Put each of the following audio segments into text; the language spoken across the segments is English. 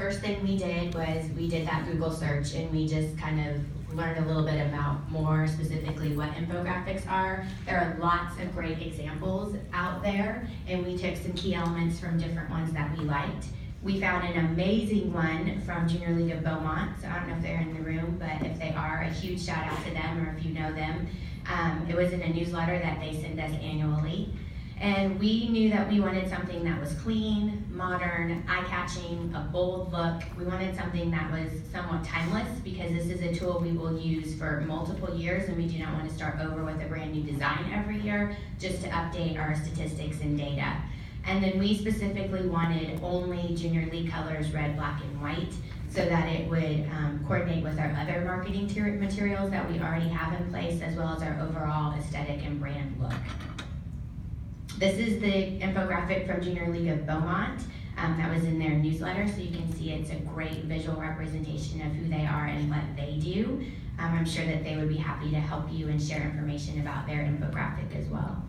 first thing we did was we did that Google search, and we just kind of learned a little bit about more specifically what infographics are. There are lots of great examples out there, and we took some key elements from different ones that we liked. We found an amazing one from Junior League of Beaumont, so I don't know if they're in the room, but if they are, a huge shout out to them, or if you know them. It was in a newsletter that they send us annually. And we knew that we wanted something that was clean, modern, eye-catching, a bold look. We wanted something that was somewhat timeless, because this is a tool we will use for multiple years, and we do not want to start over with a brand new design every year just to update our statistics and data. And then we specifically wanted only Junior League colors, red, black, and white, so that it would coordinate with our other marketing materials that we already have in place, as well as our overall aesthetic and brand look. This is the infographic from Junior League of Beaumont that was in their newsletter, so you can see it's a great visual representation of who they are and what they do. I'm sure that they would be happy to help you and share information about their infographic as well.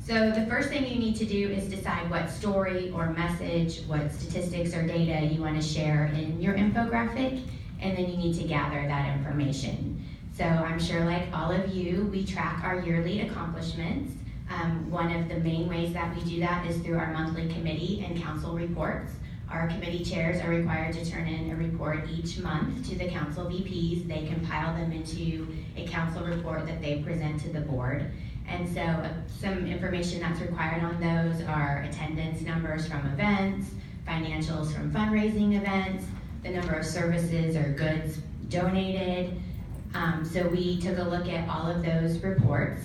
So the first thing you need to do is decide what story or message, what statistics or data you want to share in your infographic, and then you need to gather that information. So I'm sure, like all of you, we track our yearly accomplishments. One of the main ways that we do that is through our monthly committee and council reports. Our committee chairs are required to turn in a report each month to the council VPs. They compile them into a council report that they present to the board. And so some information that's required on those are attendance numbers from events, financials from fundraising events, the number of services or goods donated. So we took a look at all of those reports.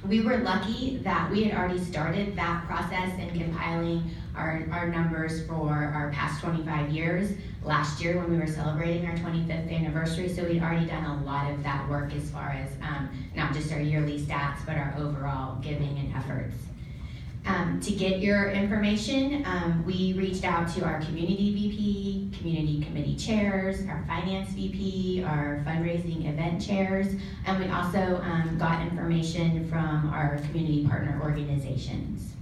We were lucky that we had already started that process in compiling our numbers for our past 25 years last year when we were celebrating our 25th anniversary. So we'd already done a lot of that work as far as not just our yearly stats, but our overall giving and efforts. To get your information, we reached out to our community VP, community committee chairs, our finance VP, our fundraising event chairs, and we also got information from our community partner organizations.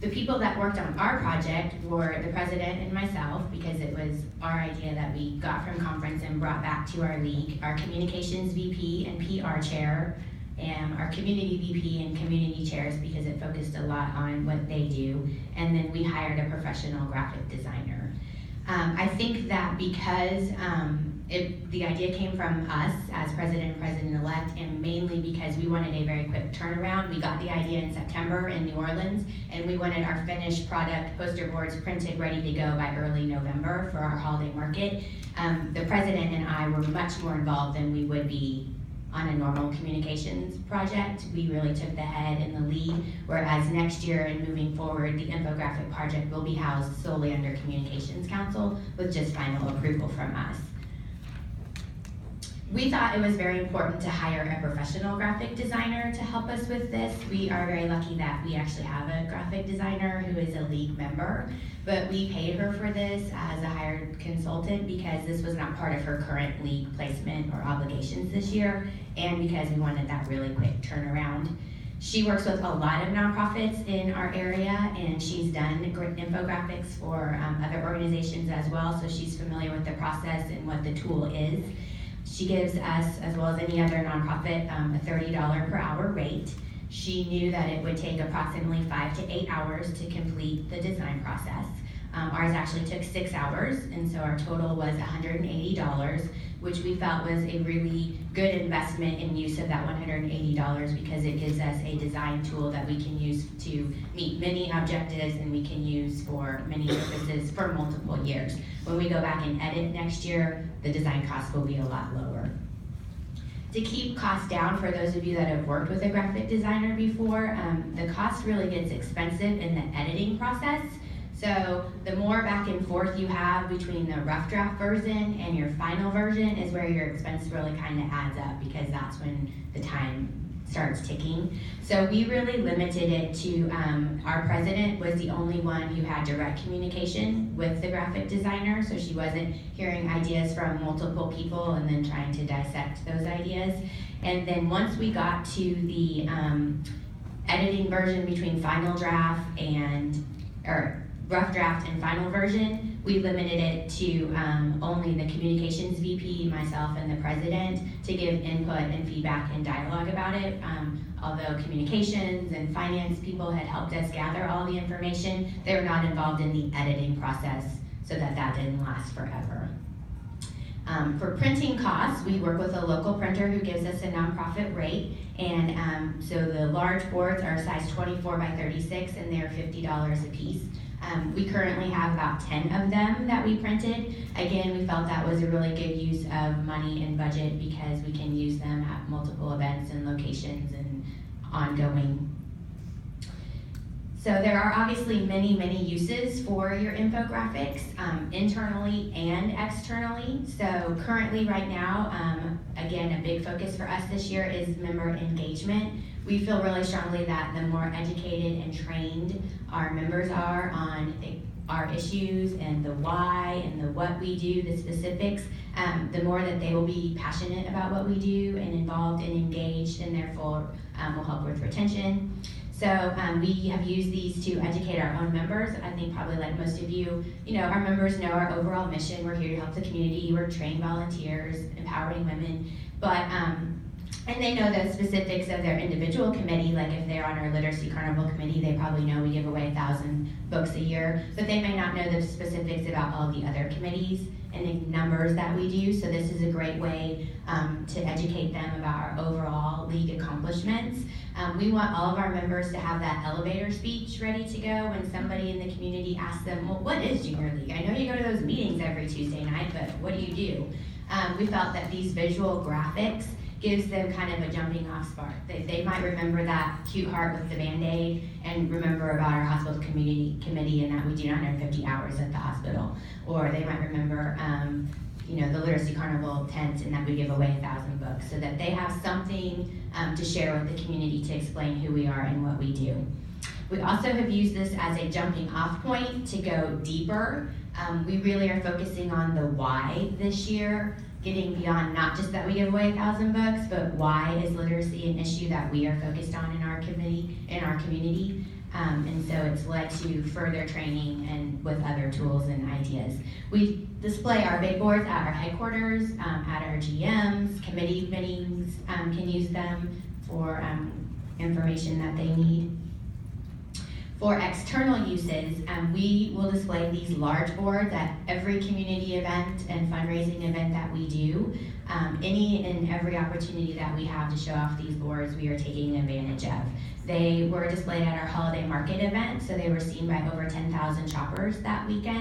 The people that worked on our project were the president and myself, because it was our idea that we got from conference and brought back to our league, our communications VP and PR chair, and our community VP and community chairs, because it focused a lot on what they do, and then we hired a professional graphic designer. I think that because the idea came from us as president and president-elect, and mainly because we wanted a very quick turnaround. We got the idea in September in New Orleans, and we wanted our finished product, poster boards, printed, ready to go by early November for our holiday market. The president and I were much more involved than we would be on a normal communications project. We really took the head and the lead, whereas next year and moving forward, the infographic project will be housed solely under Communications Council with just final approval from us. We thought it was very important to hire a professional graphic designer to help us with this. We are very lucky that we actually have a graphic designer who is a league member, but we paid her for this as a hired consultant because this was not part of her current league placement or obligations this year, and because we wanted that really quick turnaround. She works with a lot of nonprofits in our area, and she's done infographics for other organizations as well, so she's familiar with the process and what the tool is. She gives us, as well as any other nonprofit, a $30 per hour rate. She knew that it would take approximately 5 to 8 hours to complete the design process. Ours actually took 6 hours, and so our total was $180, which we felt was a really good investment in use of that $180 because it gives us a design tool that we can use to meet many objectives and we can use for many purposes for multiple years. When we go back and edit next year, the design cost will be a lot lower. To keep costs down, for those of you that have worked with a graphic designer before, the cost really gets expensive in the editing process. So the more back and forth you have between the rough draft version and your final version is where your expense really kind of adds up, because that's when the time starts ticking. So we really limited it to, our president was the only one who had direct communication with the graphic designer, so she wasn't hearing ideas from multiple people and then trying to dissect those ideas. And then once we got to the editing version between final draft and, or rough draft and final version, we limited it to only the communications VP, myself, and the president to give input and feedback and dialogue about it. Although communications and finance people had helped us gather all the information, they were not involved in the editing process so that didn't last forever. For printing costs, we work with a local printer who gives us a nonprofit rate, and so the large boards are size 24 by 36 and they're $50 a piece. We currently have about 10 of them that we printed. Again, we felt that was a really good use of money and budget because we can use them at multiple events and locations and ongoing. So there are obviously many, many uses for your infographics, internally and externally. So currently right now, again, a big focus for us this year is member engagement. We feel really strongly that the more educated and trained our members are on our issues and the why and the what we do, the specifics, the more that they will be passionate about what we do and involved and engaged, and therefore will help with retention. So we have used these to educate our own members. I think probably like most of you, our members know our overall mission. We're here to help the community. We're trained volunteers, empowering women. But and they know the specifics of their individual committee, like if they're on our Literacy Carnival committee, they probably know we give away 1,000 books a year, but they may not know the specifics about all the other committees and the numbers that we do. So this is a great way to educate them about our overall league accomplishments. We want all of our members to have that elevator speech ready to go when somebody in the community asks them, well, what is Junior League? I know you go to those meetings every Tuesday night, but what do you do? We felt that these visual graphics gives them kind of a jumping off spark. They might remember that cute heart with the Band-Aid and remember about our hospital committee and that we do 950 hours at the hospital. Or they might remember the Literacy Carnival tent and that we give away 1,000 books, so that they have something to share with the community to explain who we are and what we do. We also have used this as a jumping off point to go deeper. We really are focusing on the why this year, getting beyond not just that we give away 1,000 books, but why is literacy an issue that we are focused on in our community. And so it's led to further training and with other tools and ideas. We display our big boards at our headquarters, at our GMs, committee meetings can use them for information that they need. For external uses, we will display these large boards at every community event and fundraising event that we do. Any and every opportunity that we have to show off these boards, we are taking advantage of. They were displayed at our holiday market event, so they were seen by over 10,000 shoppers that weekend.